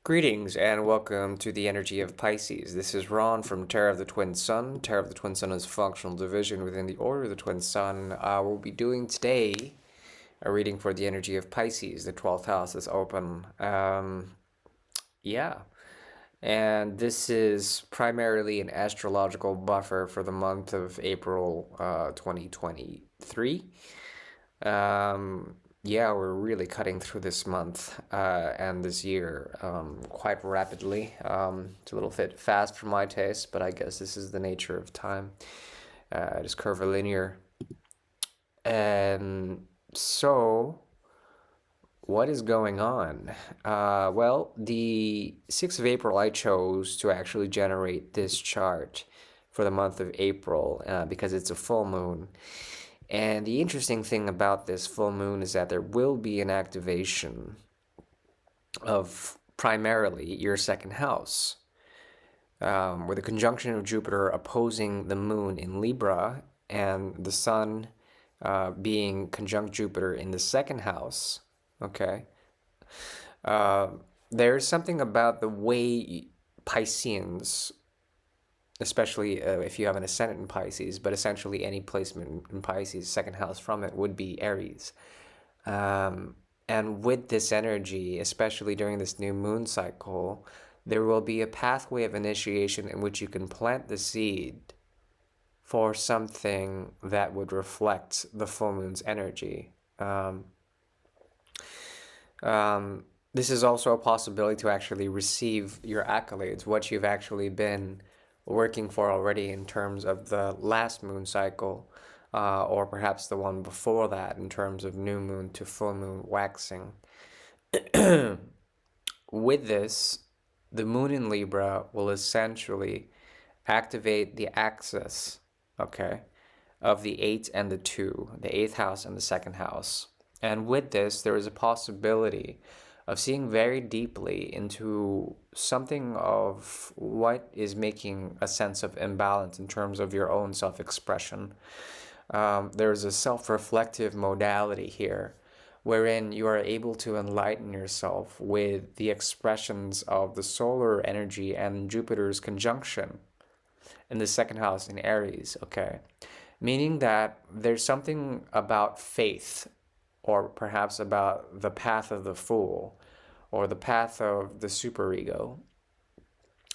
Greetings and welcome to the energy of Pisces. This is Ron from Tarot of the Twin Sun. Tarot of the Twin Sun is a functional division within the Order of the Twin Sun. We'll be doing today a reading for the energy of Pisces. The 12th house is open. Yeah. And this is primarily an astrological buffer for the month of April 2023. Yeah, we're really cutting through this month and this year quite rapidly. It's a little bit fast for my taste, but I guess this is the nature of time. It is curvilinear. And so, what is going on? Well, the 6th of April, I chose to actually generate this chart for the month of April because it's a full moon. And the interesting thing about this full moon is that there will be an activation of primarily your second house, with a conjunction of Jupiter opposing the moon in Libra and the sun being conjunct Jupiter in the second house. Okay. There's something about the way Pisceans, especially if you have an ascendant in Pisces, but essentially any placement in Pisces, second house from it would be Aries. And with this energy, especially during this new moon cycle, there will be a pathway of initiation in which you can plant the seed for something that would reflect the full moon's energy. This is also a possibility to actually receive your accolades, what you've actually been working for already in terms of the last moon cycle, or perhaps the one before that in terms of new moon to full moon waxing. With this, the moon in Libra will essentially activate the axis, okay, of the 8 and the 2, the 8th house and the second house. And with this, there is a possibility of seeing very deeply into something of what is making a sense of imbalance in terms of your own self-expression. There's a self-reflective modality here wherein you are able to enlighten yourself with the expressions of the solar energy and Jupiter's conjunction in the second house in Aries, okay? Meaning that there's something about faith, or perhaps about the path of the fool, or the path of the superego,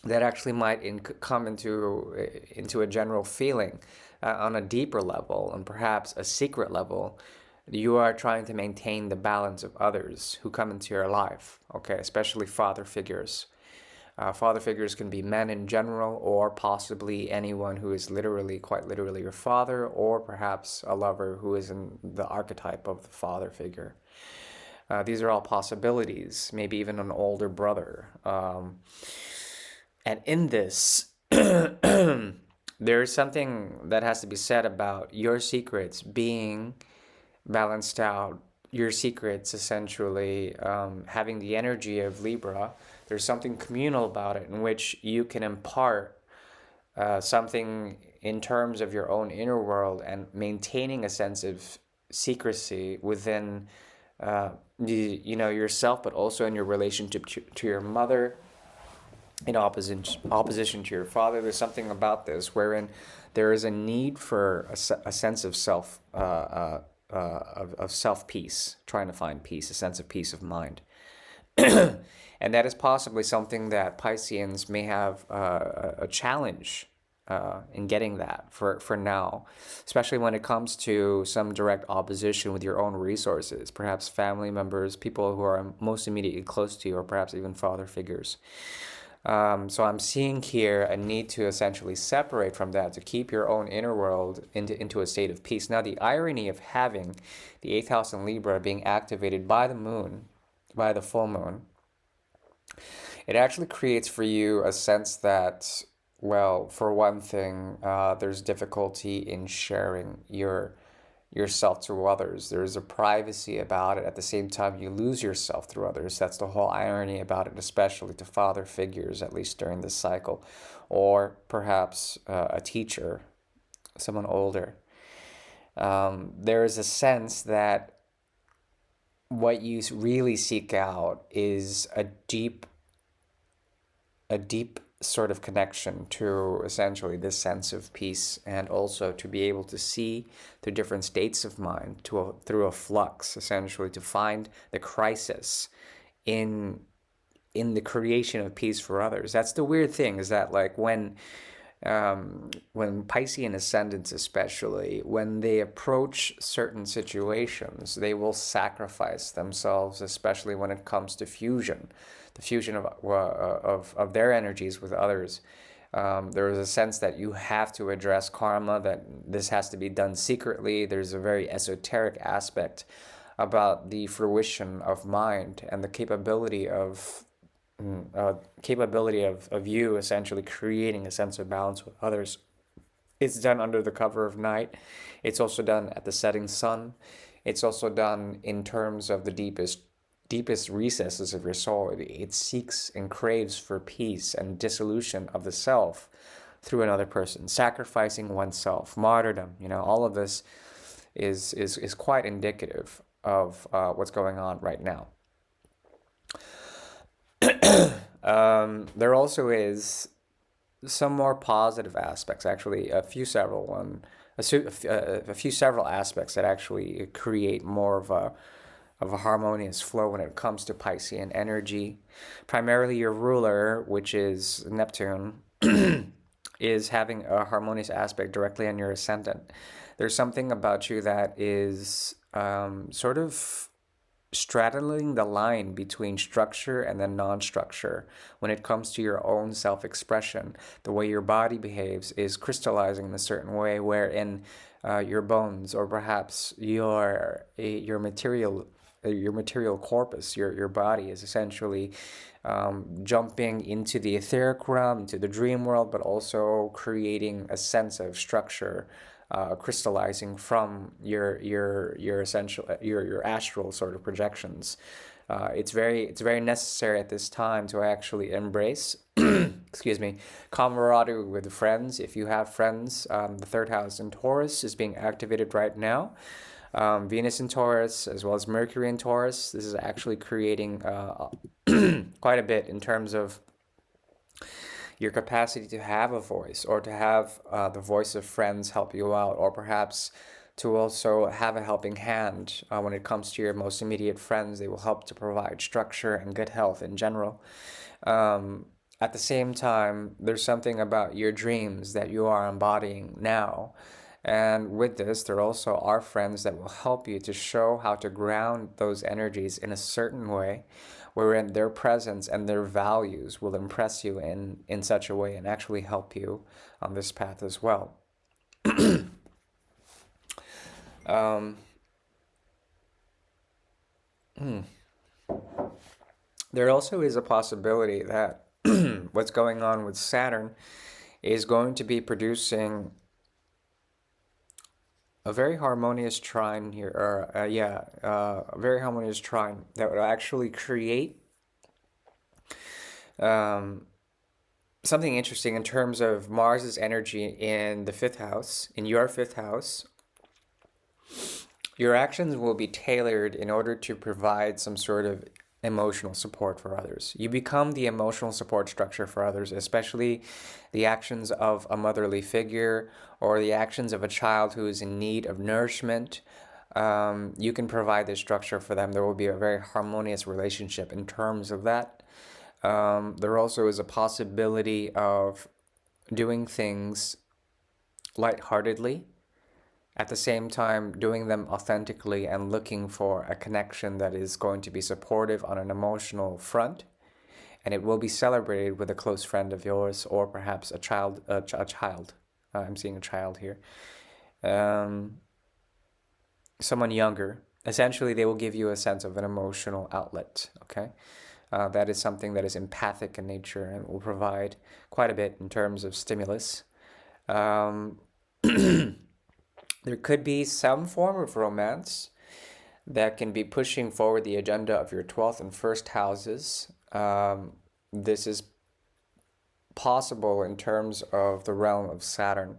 that actually might come into a general feeling on a deeper level, and perhaps a secret level. You are trying to maintain the balance of others who come into your life, okay, especially father figures. Father figures can be men in general, or possibly anyone who is literally, quite literally, your father, or perhaps a lover who is in the archetype of the father figure. These are all possibilities, maybe even an older brother. And in this, there is something that has to be said about your secrets being balanced out, your secrets essentially having the energy of Libra. There's something communal about it in which you can impart something in terms of your own inner world and maintaining a sense of secrecy within yourself, but also in your relationship to your mother, in opposition to your father. There's something about this wherein there is a need for a sense of self of self peace, trying to find peace, a sense of peace of mind. And that is possibly something that Pisceans may have a challenge in getting that for now, especially when it comes to some direct opposition with your own resources, perhaps family members, people who are most immediately close to you, or perhaps even father figures. So I'm seeing here a need to essentially separate from that, to keep your own inner world into a state of peace. Now, the irony of having the 8th house in Libra being activated by the moon, by the full moon, it actually creates for you a sense that, well, for one thing, there's difficulty in sharing yourself through others. There's a privacy about it. At the same time, you lose yourself through others. That's the whole irony about it, especially to father figures, at least during this cycle, or perhaps a teacher, someone older. There is a sense that what you really seek out is a deep a deep sort of connection to essentially this sense of peace, and also to be able to see the different states of mind through a flux, essentially to find the crisis in the creation of peace for others. That's the weird thing, is that like when Piscean ascendants, especially when they approach certain situations, they will sacrifice themselves, especially when it comes to fusion, the fusion of their energies with others. There is a sense that you have to address karma, that this has to be done secretly. There's a very esoteric aspect about the fruition of mind and the capability of you essentially creating a sense of balance with others. It's done under the cover of night. It's also done at the setting sun. It's also done in terms of the deepest recesses of your soul. It seeks and craves for peace and dissolution of the self through another person, sacrificing oneself, martyrdom. All of this is quite indicative of what's going on right now. There also is some more positive aspects, actually, a few several aspects that actually create more of a harmonious flow when it comes to Piscean energy. Primarily your ruler, which is Neptune, is having a harmonious aspect directly on your ascendant. There's something about you that is sort of straddling the line between structure and then non-structure when it comes to your own self-expression. The way your body behaves is crystallizing in a certain way, wherein your bones, or perhaps your material corpus, your body, is essentially jumping into the etheric realm, into the dream world, but also creating a sense of structure, crystallizing from your astral sort of projections. It's very necessary at this time to actually embrace excuse me, camaraderie with friends. If you have friends, the third house in Taurus is being activated right now. Venus in Taurus, as well as Mercury in Taurus. This is actually creating quite a bit in terms of your capacity to have a voice, or to have the voice of friends help you out, or perhaps to also have a helping hand when it comes to your most immediate friends. They will help to provide structure and good health in general. At the same time, there's something about your dreams that you are embodying now. And with this, there also are friends that will help you to show how to ground those energies in a certain way, wherein their presence and their values will impress you in such a way and actually help you on this path as well. There also is a possibility that what's going on with Saturn is going to be producing a very harmonious trine here, or a very harmonious trine that would actually create something interesting in terms of Mars's energy in the fifth house, in your fifth house. Your actions will be tailored in order to provide some sort of emotional support for others. You become the emotional support structure for others, especially the actions of a motherly figure or the actions of a child who is in need of nourishment. You can provide this structure for them. There will be a very harmonious relationship in terms of that. There also is a possibility of doing things lightheartedly, at the same time doing them authentically and looking for a connection that is going to be supportive on an emotional front. And it will be celebrated with a close friend of yours, or perhaps a child. I'm seeing a child here. Someone younger. Essentially, they will give you a sense of an emotional outlet, okay? That is something that is empathic in nature and will provide quite a bit in terms of stimulus. There could be some form of romance that can be pushing forward the agenda of your 12th and 1st houses. This is possible in terms of the realm of Saturn.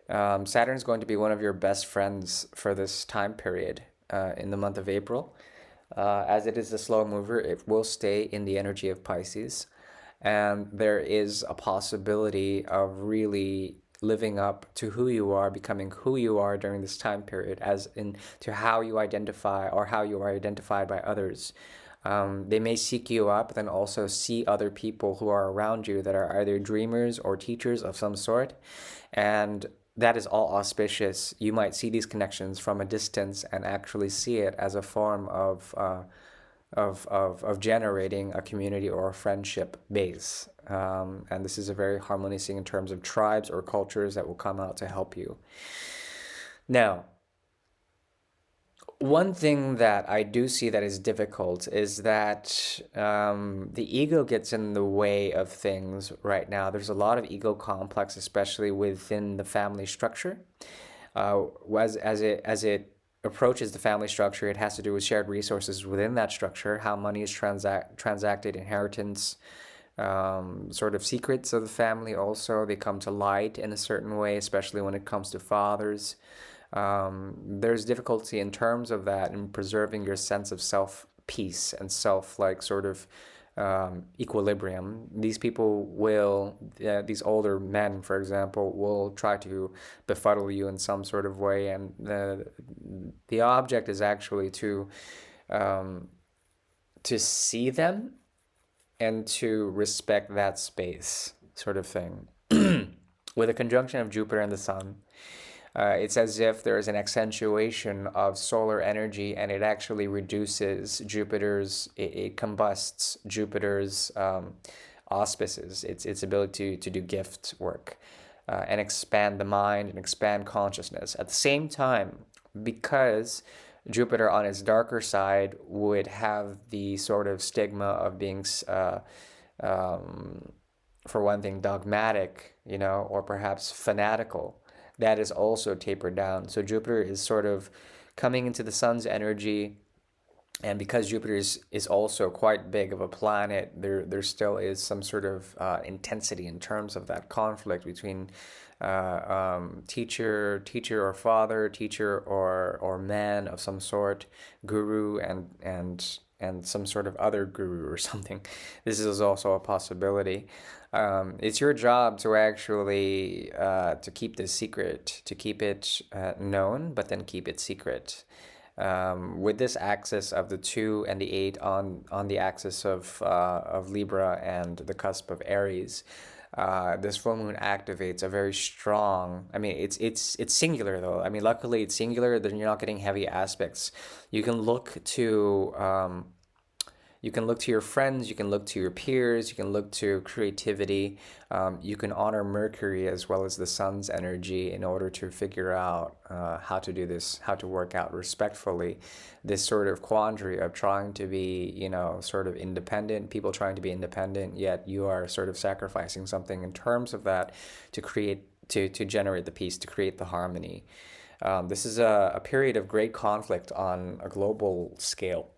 Saturn is going to be one of your best friends for this time period in the month of April. As it is a slow mover, it will stay in the energy of Pisces. and there is a possibility of really living up to who you are, becoming who you are during this time period, as in to how you identify or how you are identified by others. They may seek you up, but then also see other people who are around you that are either dreamers or teachers of some sort. And that is all auspicious. You might see these connections from a distance and actually see it as a form of generating a community or a friendship base. And this is a very harmonious thing in terms of tribes or cultures that will come out to help you. Now, one thing that I do see that is difficult is that the ego gets in the way of things right now. There's a lot of ego complex, especially within the family structure. As it approaches the family structure, it has to do with shared resources within that structure, how money is transacted, inheritance, sort of secrets of the family also. They come to light in a certain way, especially when it comes to fathers. There's difficulty in terms of that in preserving your sense of self peace and self like sort of equilibrium. These people will, these older men, for example, will try to befuddle you in some sort of way, and the object is actually to see them and to respect that space, sort of thing. With a conjunction of Jupiter and the Sun, it's as if there is an accentuation of solar energy, and it actually reduces it combusts Jupiter's auspices, its ability to do gift work, and expand the mind and expand consciousness. At the same time, because Jupiter on its darker side would have the sort of stigma of being, for one thing, dogmatic, or perhaps fanatical. That is also tapered down. So Jupiter is sort of coming into the Sun's energy, and because Jupiter is also quite big of a planet, there still is some sort of intensity in terms of that conflict between teacher or father, teacher or man of some sort, guru and some sort of other guru or something. This is also a possibility. It's your job to actually to keep this secret, to keep it known, but then keep it secret. With this axis of the 2 and the 8 on the axis of Libra and the cusp of Aries, this full moon activates a very strong. I mean, it's singular though. I mean, luckily it's singular. Then you're not getting heavy aspects. You can look to. You can look to your friends, you can look to your peers, you can look to creativity. You can honor Mercury as well as the Sun's energy in order to figure out how to do this, how to work out respectfully this sort of quandary of trying to be, sort of independent, people trying to be independent, yet you are sort of sacrificing something in terms of that to generate the peace, to create the harmony. This is a period of great conflict on a global scale,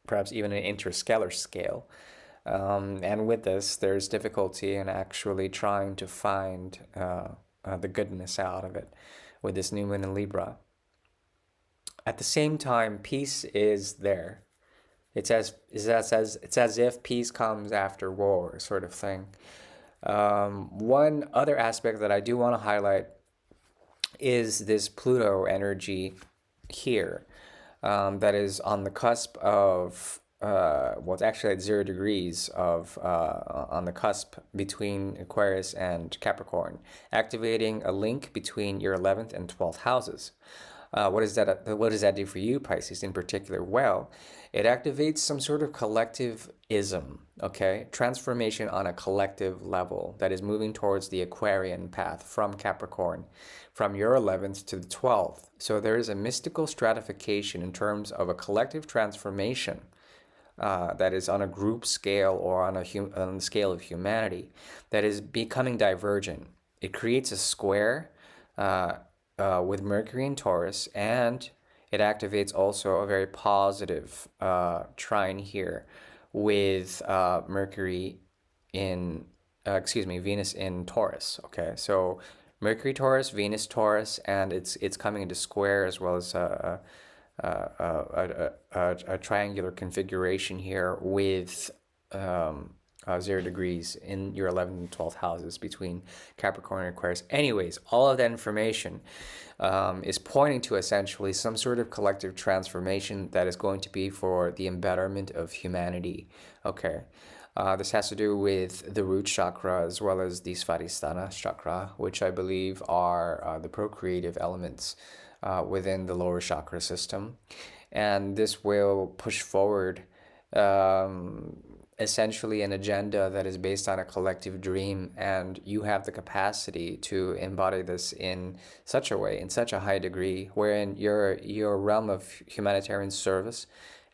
perhaps even an interstellar scale. And with this, there's difficulty in actually trying to find the goodness out of it with this new moon in Libra. At the same time, peace is there. It's as if peace comes after war, sort of thing. One other aspect that I do want to highlight is this Pluto energy here. That is on the cusp of, it's actually at 0 degrees of, on the cusp between Aquarius and Capricorn, activating a link between your 11th and 12th houses. What does that do for you, Pisces, in particular? Well, it activates some sort of collectivism, okay? Transformation on a collective level that is moving towards the Aquarian path from Capricorn, from your 11th to the 12th. So there is a mystical stratification in terms of a collective transformation that is on a group scale or on the scale of humanity that is becoming divergent. It creates a square with Mercury in Taurus, and it activates also a very positive trine here with Mercury in, Venus in Taurus. Okay, so Mercury Taurus, Venus Taurus, and it's coming into square as well as a triangular configuration here with 0 degrees in your 11th and 12th houses between Capricorn and Aquarius. Anyways, all of that information is pointing to essentially some sort of collective transformation that is going to be for the embetterment of humanity. Okay. This has to do with the root chakra as well as the Svadhisthana chakra, which I believe are the procreative elements within the lower chakra system. And this will push forward essentially an agenda that is based on a collective dream, and you have the capacity to embody this in such a way, in such a high degree, wherein your realm of humanitarian service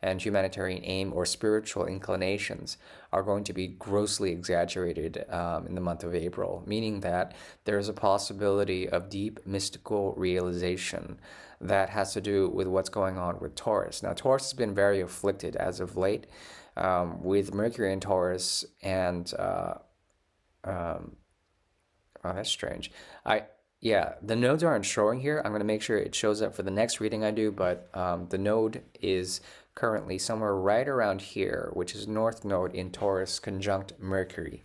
and humanitarian aim or spiritual inclinations are going to be grossly exaggerated in the month of April, meaning that there is a possibility of deep mystical realization that has to do with what's going on with Taurus. Now, Taurus has been very afflicted as of late with Mercury in Taurus, and oh, that's strange. Yeah, the nodes aren't showing here. I'm going to make sure it shows up for the next reading I do, but the node is currently somewhere right around here, which is North Node in Taurus conjunct Mercury,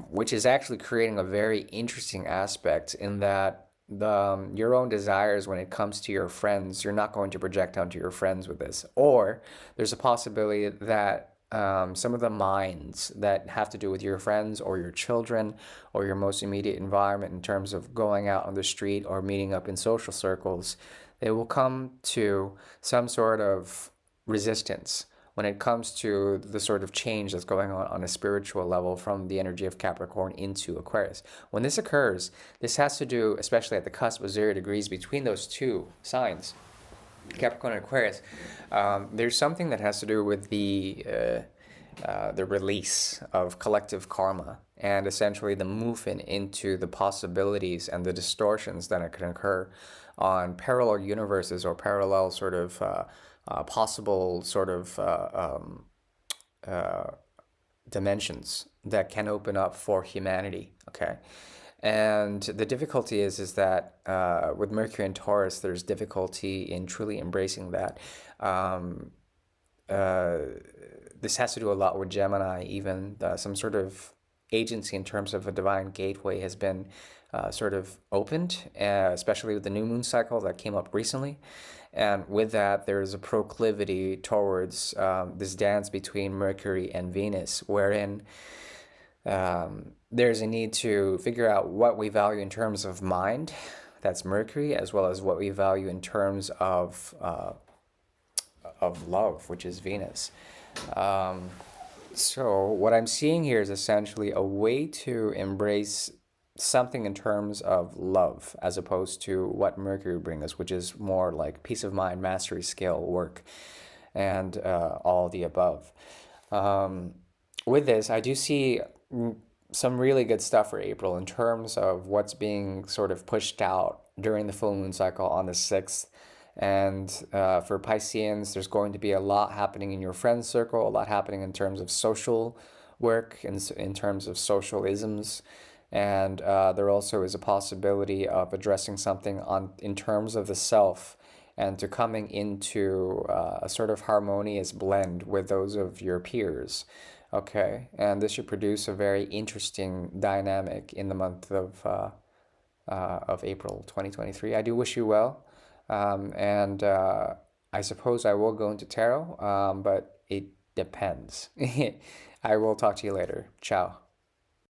which is actually creating a very interesting aspect in that your own desires when it comes to your friends, you're not going to project onto your friends with this. Or there's a possibility that some of the minds that have to do with your friends or your children or your most immediate environment in terms of going out on the street or meeting up in social circles, they will come to some sort of resistance when it comes to the sort of change that's going on a spiritual level from the energy of Capricorn into Aquarius. When this occurs, this has to do, especially at the cusp of 0 degrees between those two signs, Capricorn and Aquarius, there's something that has to do with the release of collective karma and essentially the movement into the possibilities and the distortions that can occur on parallel universes or parallel sort of possible sort of dimensions that can open up for humanity. Okay. And the difficulty is that with Mercury and Taurus, there's difficulty in truly embracing that. This has to do a lot with Gemini, even some sort of agency in terms of a divine gateway has been sort of opened, especially with the new moon cycle that came up recently. And with that, there is a proclivity towards this dance between Mercury and Venus, wherein there's a need to figure out what we value in terms of mind, that's Mercury, as well as what we value in terms of love, which is Venus. So what I'm seeing here is essentially a way to embrace something in terms of love as opposed to what Mercury brings us, which is more like peace of mind, mastery, skill, work, and all the above. With this, I do see some really good stuff for April in terms of what's being sort of pushed out during the full moon cycle on the 6th. And for Pisceans, there's going to be a lot happening in your friend circle, a lot happening in terms of social work, in terms of social isms. And there also is a possibility of addressing something in terms of the self and to coming into a sort of harmonious blend with those of your peers. Okay, and this should produce a very interesting dynamic in the month of April 2023. I do wish you well, and I suppose I will go into tarot, but it depends. I will talk to you later. Ciao.